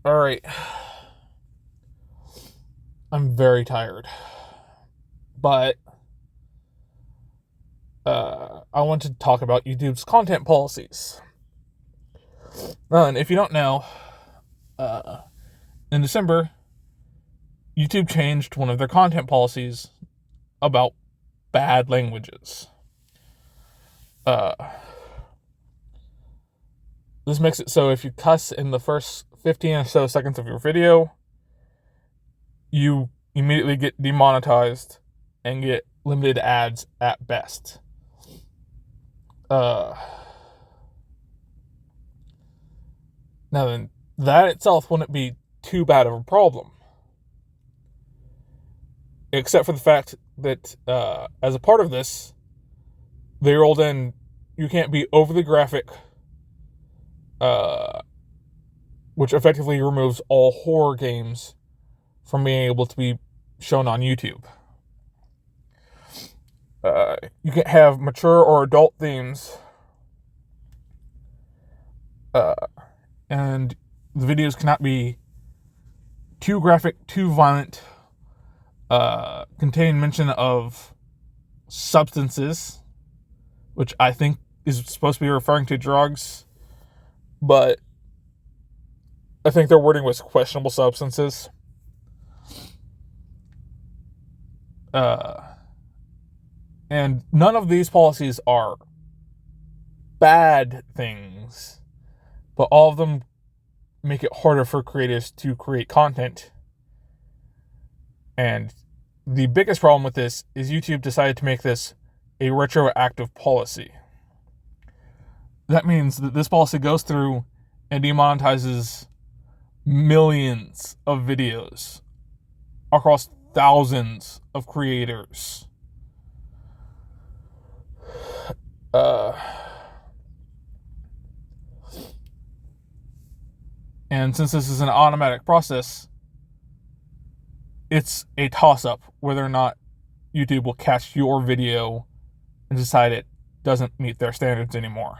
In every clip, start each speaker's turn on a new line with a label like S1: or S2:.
S1: All right. I'm very tired. But I want to talk about YouTube's content policies. And if you don't know, uh, in December, YouTube changed one of their content policies about bad languages. Uh, this makes it so if you cuss in the first 15 or so seconds of your video, you immediately get demonetized and get limited ads at best. Now then, that itself wouldn't be too bad of a problem, except for the fact that as a part of this, they rolled in you can't be overly graphic, which effectively removes all horror games from being able to be shown on YouTube. You can't have mature or adult themes, and the videos cannot be too graphic, too violent, contain mention of substances, which I think is supposed to be referring to drugs, but I think their wording was questionable substances. And none of these policies are bad things, but all of them make it harder for creators to create content. And the biggest problem with this is YouTube decided to make this a retroactive policy. That means that this policy goes through and demonetizes millions of videos across thousands of creators. And since this is an automatic process, it's a toss-up whether or not YouTube will catch your video and decide it doesn't meet their standards anymore.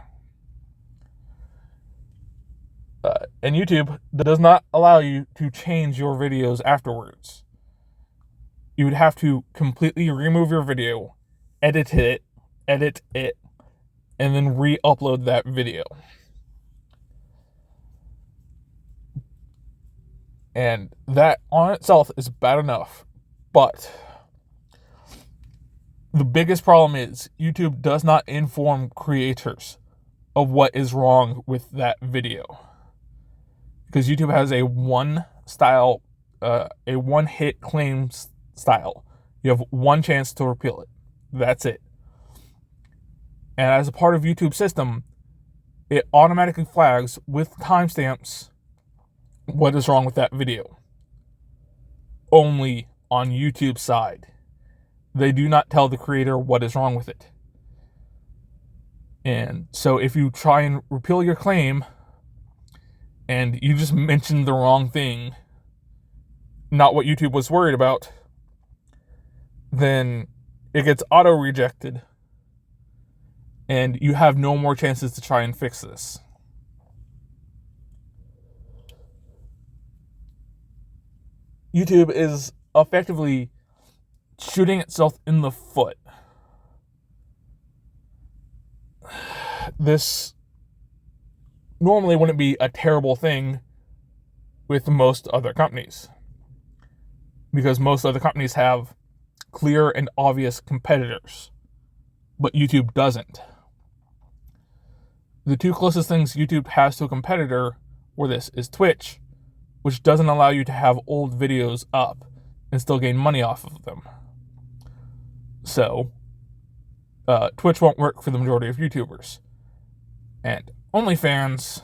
S1: And YouTube does not allow you to change your videos afterwards. You would have to completely remove your video, edit it, and then re-upload that video. And that on itself is bad enough. But the biggest problem is YouTube does not inform creators of what is wrong with that video. Because YouTube has a one hit claim style. You have one chance to repeal it. That's it. And as a part of YouTube's system, it automatically flags with timestamps what is wrong with that video. Only on YouTube's side. They do not tell the creator what is wrong with it. And so if you try and repeal your claim and you just mentioned the wrong thing, not what YouTube was worried about, then it gets auto-rejected and you have no more chances to try and fix this. YouTube is effectively shooting itself in the foot. This normally wouldn't be a terrible thing with most other companies, because most other companies have clear and obvious competitors, but YouTube doesn't. The two closest things YouTube has to a competitor for this is Twitch, which doesn't allow you to have old videos up and still gain money off of them. So, Twitch won't work for the majority of YouTubers. And OnlyFans,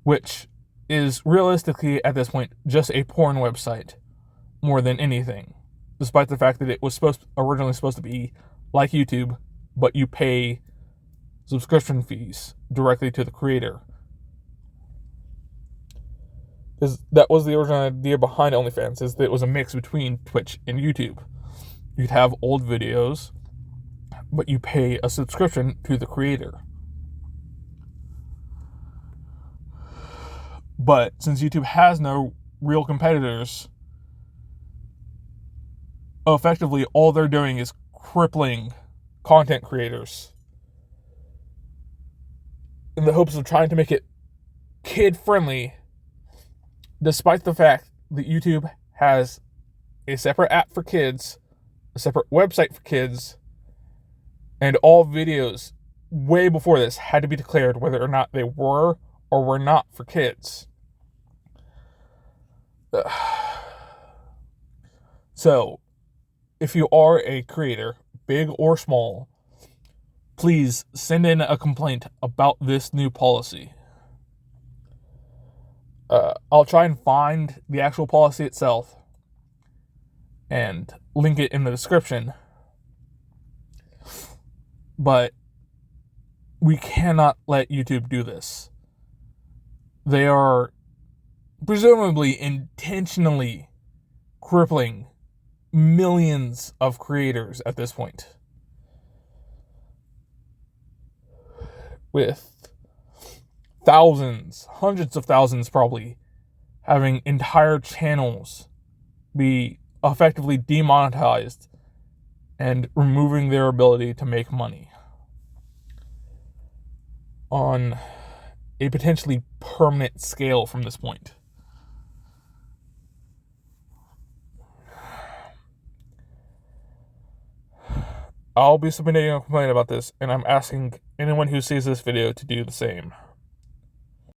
S1: which is realistically at this point just a porn website more than anything, despite the fact that it was originally supposed to be like YouTube, but you pay subscription fees directly to the creator. Because that was the original idea behind OnlyFans, is that it was a mix between Twitch and YouTube. You'd have old videos, but you pay a subscription to the creator. But since YouTube has no real competitors, effectively all they're doing is crippling content creators in the hopes of trying to make it kid-friendly, despite the fact that YouTube has a separate app for kids, a separate website for kids, and all videos way before this had to be declared whether or not they were or were not for kids. So, if you are a creator, big or small, please send in a complaint about this new policy. I'll try and find the actual policy itself and link it in the description. But we cannot let YouTube do this. They are presumably intentionally crippling millions of creators at this point, with thousands, hundreds of thousands probably, having entire channels be effectively demonetized and removing their ability to make money on a potentially permanent scale from this point. I'll be submitting a complaint about this, and I'm asking anyone who sees this video to do the same.